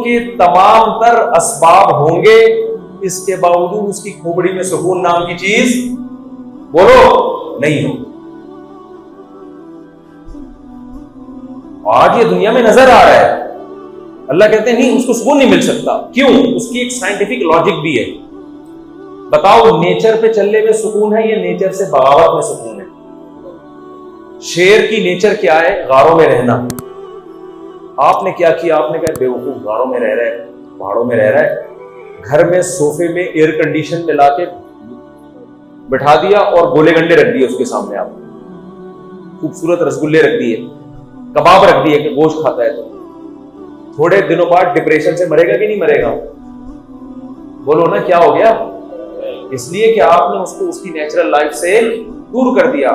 के तमाम तर असबाब होंगे, इसके बावजूद उसकी खोपड़ी में सुकून नाम की चीज बोलो नहीं हो। आज ये दुनिया में नजर आ रहा है। अल्लाह कहते हैं नहीं, उसको सुकून नहीं मिल सकता। क्यों? उसकी एक साइंटिफिक लॉजिक भी है। बताओ, नेचर पे चलने में सुकून है, ये नेचर से बगावत में सुकून है? शेर की नेचर क्या है? गारों में रहना। आपने क्या किया? आपने कहा बेवकूफ, गारों में रह रहा है, पहाड़ों में रह रहा है, घर में सोफे में एयर कंडीशन में लाके बैठा दिया और गोले गंडे रख दिए उसके सामने, आप खूबसूरत रसगुल्ले रख दिए, कबाब रख दिए कि गोश्त खाता है। तो थोड़े दिनों बाद डिप्रेशन से मरेगा कि नहीं मरेगा? बोलो ना, क्या हो गया? इसलिए कि आपने उसको उसकी नेचुरल लाइफ से दूर कर दिया।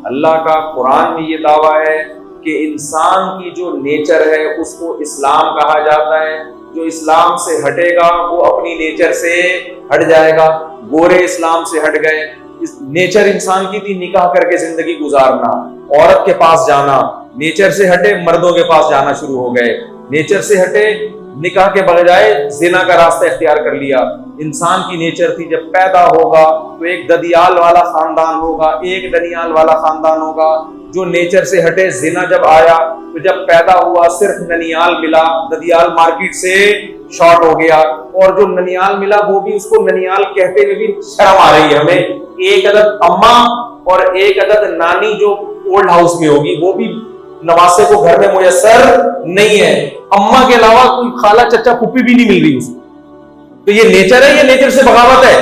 अल्लाह का कुरान में ये दावा है कि इंसान की जो नेचर है उसको इस्लाम कहा जाता है। जो इस्लाम से हटेगा वो अपनी नेचर से हट जाएगा। गोरे इस्लाम से हट गए। इस नेचर इंसान की थी निकाह करके जिंदगी गुजारना, औरत के पास जाना। नेचर से हटे मर्दों के पास जाना शुरू हो गए। नेचर से हटे निकाह के बजाय जिना का रास्ता इख्तियार कर लिया। इंसान की नेचर थी जब पैदा होगा तो एक ददियाल वाला खानदान होगा, एक दनियाल वाला खानदान होगा। जो नेचर से हटे जिना जब आया तो जब पैदा हुआ सिर्फ ननियाल मिला, ददियाल मार्केट से शॉर्ट हो गया। और जो ननियाल मिला वो भी उसको ननियाल कहते हुए भी शर्म आ रही है हमें। एक अदद अम्मा और एक अदद नानी जो ओल्ड हाउस में होगी वो भी नवासे को घर में मुयस्सर नहीं है। अम्मा के अलावा कोई खाला चचा फुप्पी भी नहीं मिल रही उसको। तो ये नेचर है, ये नेचर से बगावत है।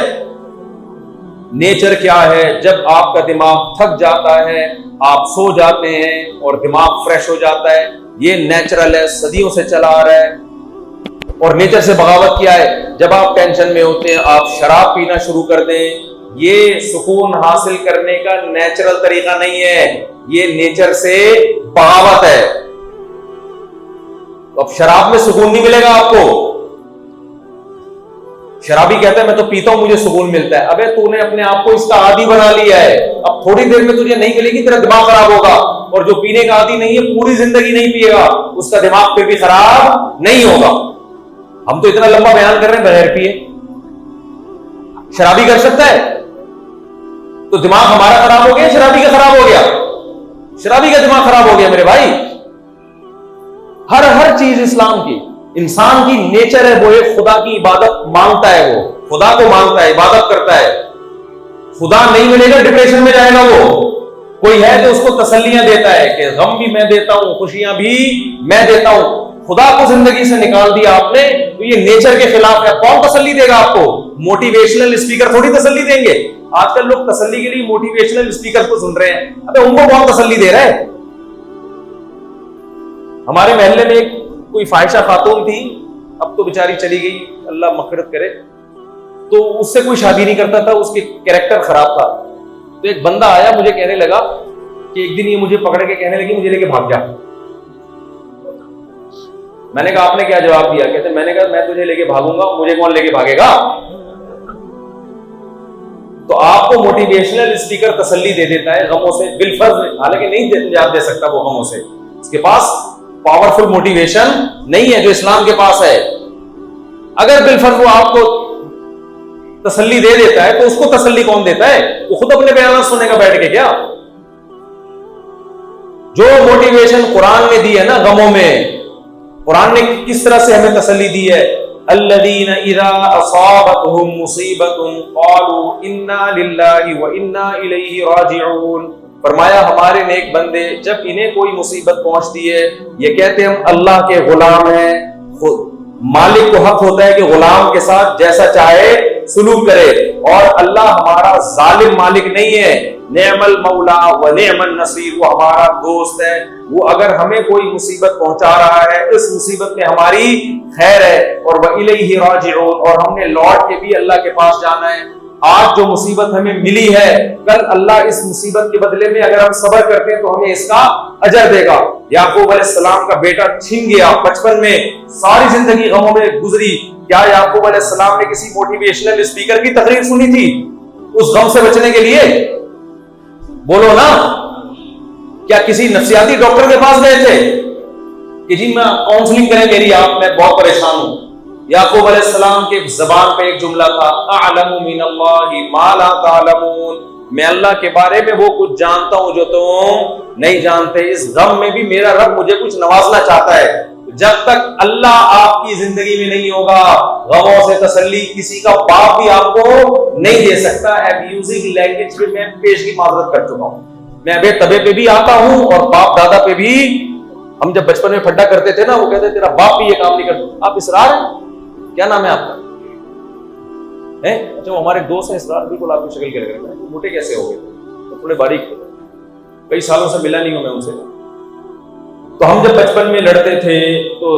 नेचर क्या है? जब आपका दिमाग थक जाता है, आप सो जाते हैं और दिमाग फ्रेश हो जाता है। ये नेचुरल है, सदियों से चला आ रहा है। और नेचर से बगावत क्या है? जब आप टेंशन में होते हैं आप शराब पीना शुरू कर दें। ये सुकून हासिल करने का नेचुरल तरीका नहीं है, ये नेचर से बगावत है। तो अब शराब में सुकून नहीं मिलेगा आपको। शराबी कहता है मैं तो पीता हूं, मुझे सुकून मिलता है। अबे तूने अपने आप को इसका आदी बना लिया है। अब थोड़ी देर में तुझे नहीं मिलेगी, तेरा दिमाग खराब होगा। और जो पीने का आदी नहीं है पूरी जिंदगी नहीं पिएगा, उसका दिमाग फिर भी खराब नहीं होगा। हम तो इतना लंबा बयान कर रहे हैं बगैर पिए। शराबी कर सकता है? तो दिमाग हमारा खराब हो गया, शराबी का खराब हो गया? शराबी का दिमाग खराब हो गया मेरे भाई। हर चीज इस्लाम की, इंसान की नेचर है वो एक खुदा की इबादत मांगता है। वो खुदा को मांगता है, इबादत करता है। खुदा नहीं मिलेगा डिप्रेशन में जाएगा वो। कोई है तो उसको तसल्लियां देता है कि गम भी मैं देता हूं, खुशियां भी मैं देता हूं। खुदा को जिंदगी से निकाल दिया आपने तो ये नेचर के खिलाफ है। कौन तसल्ली देगा आपको? मोटिवेशनल स्पीकर थोड़ी तसल्ली देंगे। आजकल लोग तसल्ली के लिए मोटिवेशनल स्पीकर को सुन रहे हैं। अबे उनको कौन तसल्ली दे रहा है? हमारे मोहल्ले में एक कोई फाहिशा खातून थी, अब तो बेचारी चली गई, अल्लाह मग़फ़िरत करे। तो उससे कोई शादी नहीं करता था, उसके कैरेक्टर खराब था। तो एक बंदा आया, मुझे कहने लगा कि एक दिन ये मुझे पकड़ के कहने लगी मुझे लेके भाग जा। मैंने कहा आपने क्या जवाब दिया? कहते मैंने कहा मैं तुझे लेके भागूंगा, मुझे कौन लेके भागेगा? तो आपको मोटिवेशनल स्पीकर तसल्ली दे देता है गमों से, बिलफर्ज, हालांकि नहीं दे सकता वो गमों से। उसके पास पावरफुल मोटिवेशन नहीं है जो इस्लाम के पास है। अगर बिलफर्ज वो आपको तसल्ली दे देता है तो उसको तसल्ली कौन देता है? वो खुद अपने बयान सुनेगा बैठ के क्या? जो मोटिवेशन कुरान ने दी है ना गमों में, कुरान ने किस तरह से हमें तसल्ली दी है? अल्लज़ीना इज़ा असाबतहुम मुसीबतुन क़ालू इन्ना लिल्लाहि व इन्ना इलैहि राजिऊन। फरमाया हमारे नेक बंदे जब इन्हें कोई मुसीबत पहुंचती है ये कहते हम अल्लाह के गुलाम हैं। खुद मालिक को हक होता है कि गुलाम के साथ जैसा चाहे सुलूक करे, और अल्लाह हमारा जालिम मालिक नहीं है। नेमल मौला व नेमल नसीर, वो हमारा दोस्त है। वो अगर हमें कोई मुसीबत पहुंचा रहा है इस मुसीबत में हमारी खैर है। और वह इलैहि राजिऊन, और हमने लौट के भी अल्लाह के पास जाना है। आज जो मुसीबत हमें मिली है कल अल्लाह इस मुसीबत के बदले में अगर हम सब्र करते हैं तो हमें इसका अजर देगा। याकूब अलैहिस्सलाम का बेटा छिन गया, बचपन में सारी जिंदगी गमों में गुजरी। क्या याकूब अलैहिस्सलाम ने किसी मोटिवेशनल स्पीकर की तकरीर सुनी थी उस गम से बचने के लिए? बोलो ना। क्या किसी नफ्सियाती डॉक्टर के पास गए थे कि जी मैं काउंसलिंग करें मेरी, आप मैं बहुत परेशान हूं? याकूब अलैहिस्सलाम के जबान पे एक जुमला था, अअलमु मिनल्लाहि मा ला तालमून, मैं अल्लाह के बारे में वो कुछ जानता हूं जो तुम नहीं जानते। इस गम में भी मेरा रब मुझे कुछ नवाजना चाहता है। जब तक अल्लाह आपकी जिंदगी में नहीं होगा, गमों से तसल्ली किसी का बाप भी आपको नहीं दे सकता। अब्यूजिंग लैंग्वेज पे मैं पेश की माजरत कर चुका हूं। मैं अबे तबे पे भी आता हूं और बाप दादा पे भी। हम जब बचपन में फड्डा करते थे ना, वो कहते तेरा बाप भी ये काम नहीं करता। आप इसरार है, क्या नाम है आपका? है अच्छा, वो हमारे दोस्त है इसरार, बिल्कुल आपकी शक्ल के लग रहे हैं। मोटे कैसे हो गए? तो थोड़े बारीक थे, कई सालों से मिला नहीं हूं मैं उनसे। तो हम जब बचपन में लड़ते थे तो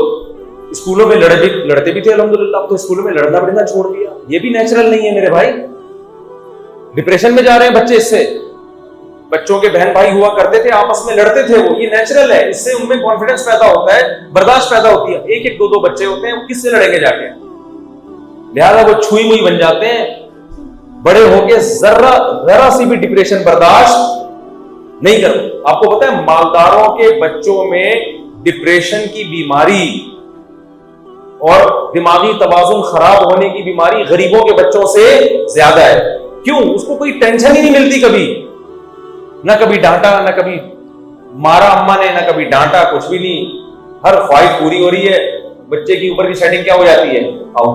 स्कूलों में लड़ते भी थे अल्हम्दुलिल्लाह। अब तो स्कूलों में लड़ना बढ़ना छोड़ दिया। ये भी नेचुरल नहीं है मेरे भाई। डिप्रेशन में जा रहे हैं बच्चे इससे। बच्चों के बहन भाई हुआ करते थे, आपस में लड़ते थे, वो ये नेचुरल है। इससे उनमें कॉन्फिडेंस पैदा होता है, बर्दाश्त पैदा होती है। एक एक दो दो बच्चे होते हैं, किससे लड़ेंगे जाके? लिहाजा वो छुई मुई बन जाते हैं। बड़े होके जरा सी भी डिप्रेशन बर्दाश्त नहीं कर। आपको पता है मालदारों के बच्चों में डिप्रेशन की बीमारी और दिमागी तवाजुन खराब होने की बीमारी गरीबों के बच्चों से ज्यादा है। क्यों? उसको कोई टेंशन ही नहीं मिलती कभी, ना कभी डांटा, ना कभी मारा अम्मा ने, ना कभी डांटा, कुछ भी नहीं। हर ख्वाहिश पूरी हो रही है। बच्चे की ऊपर की सेटिंग क्या हो जाती है? आओ,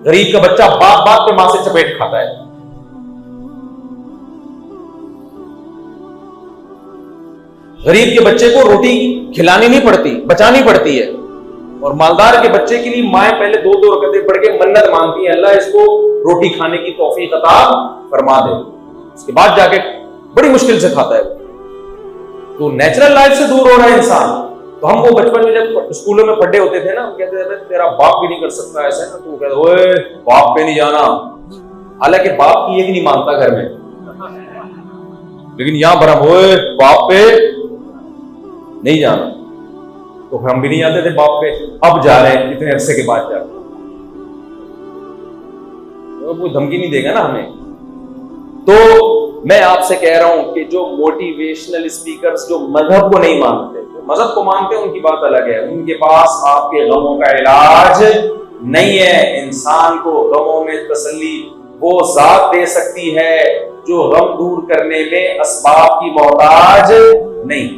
गरीब का बच्चा बात बात पे मां से चपेट खाता है। गरीब के बच्चे को रोटी खिलानी नहीं पड़ती, बचानी पड़ती है। और मालदार के बच्चे के लिए माएं पहले दो दो रकअतें पढ़ के मन्नत मांगती है, अल्लाह इसको रोटी खाने की तौफीक अता फरमा दे। उसके बाद जाके बड़ी मुश्किल से खाता है। तो नेचुरल लाइफ से दूर हो रहा है इंसान। तो हम वो बचपन में जब स्कूलों में पढ़े होते थे ना, हम कहते थे तेरा बाप भी नहीं कर सकता ऐसा ना। तो कहते ओए बाप पे नहीं जाना। हालांकि बाप की एक नहीं मानता घर में, लेकिन यहां भरम ओए बाप पे नहीं जाना। तो हम भी नहीं जाते थे बाप पे, अब जा रहे हैं इतने अरसे के बाद जा रहे हैं। तो कोई धमकी नहीं देगा ना हमें। तो मैं आपसे कह रहा हूं कि जो मोटिवेशनल स्पीकर्स जो मजहब को नहीं मानते, मजहब को मानते हैं उनकी बात अलग है, उनके पास आपके गमों का इलाज नहीं है। इंसान को गमों में तसल्ली वो जात दे सकती है जो गम दूर करने में असबाब की मोहताज नहीं।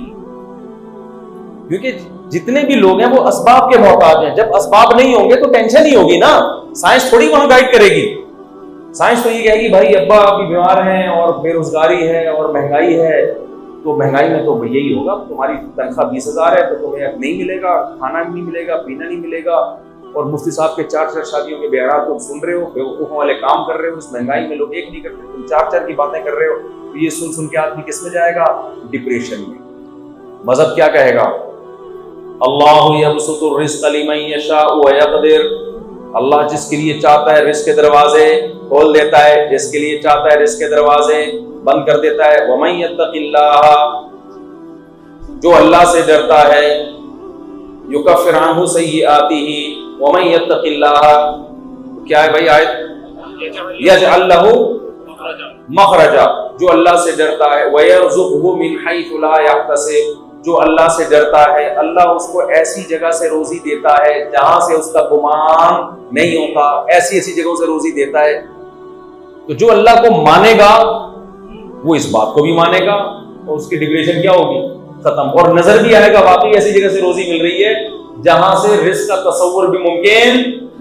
क्योंकि जितने भी लोग हैं वो असबाब के मोहताज हैं। जब असबाब नहीं होंगे तो टेंशन ही होगी ना। साइंस थोड़ी वहां गाइड करेगी। साइंस तो ये कहेगी भाई अब्बा अभी बीमार हैं और बेरोजगारी है और महंगाई है, तो महंगाई में तो यही होगा, तुम्हारी तनख्वाह 20,000 है तो तुम्हें अब नहीं मिलेगा, खाना भी नहीं मिलेगा, पीना नहीं मिलेगा। और मुफ्ती साहब के 4 शादियों के बयानात तुम सुन रहे हो, बेवकूफों वाले काम कर रहे हो। इस महंगाई में लोग एक नहीं करते, तुम 4 की बातें कर रहे हो। तो ये सुन सुन के आदमी किस में जाएगा? डिप्रेशन में। मजहब क्या कहेगा? अल्लाहु यबसुतुर रिज़्क़ लिमन यशाउ व यक़दिर, अल्लाह जिसके लिए चाहता है रिज़्क़ के दरवाजे खोल देता है, जिसके लिए चाहता है रिज़्क़ के दरवाजे बंद कर देता है। व मन यत्तक़िल्लाह, जो अल्लाह से डरता है, युकफ्फिर अन्हु सय्यिआतिही व मन यत्तक़िल्लाह, क्या है भाई आयत? यजअल लहू मखरजा, जो अल्लाह से डरता है, व यरज़ुक़हु मिन हैथु ला यहतसिब, जो अल्लाह से डरता है अल्लाह उसको ऐसी जगह से रोजी देता है जहां से उसका गुमान नहीं होता। ऐसी ऐसी जगहों से रोजी देता है। तो जो अल्लाह को मानेगा वो इस बात को भी मानेगा और उसकी डिप्रेशन क्या होगी? खत्म। और नजर भी आएगा वाकई ऐसी जगह से रोजी मिल रही है जहां से रिस्क का तसव्वुर भी मुमकिन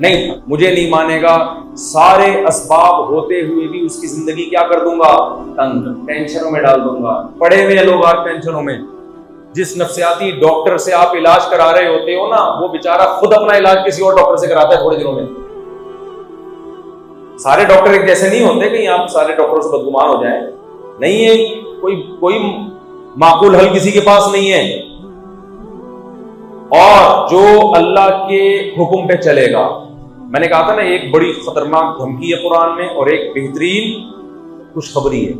नहीं था। मुझे नहीं मानेगा, सारे असबाब होते हुए भी उसकी जिंदगी क्या कर दूंगा? तंग, टेंशनों में डाल दूंगा। पड़े हुए लोग आज टेंशनों में। जिस नफ्सियाती डॉक्टर से आप इलाज करा रहे होते हो ना, वो बेचारा खुद अपना इलाज किसी और डॉक्टर से कराता है थोड़े दिनों में। सारे डॉक्टर एक जैसे नहीं होते, कहीं आप सारे डॉक्टरों से बदगुमान हो जाए, नहीं है। कोई माकूल हल किसी के पास नहीं है। और जो अल्लाह के हुक्म पे चलेगा, मैंने कहा था ना, एक बड़ी खतरनाक धमकी है कुरान में और एक बेहतरीन खुशखबरी है।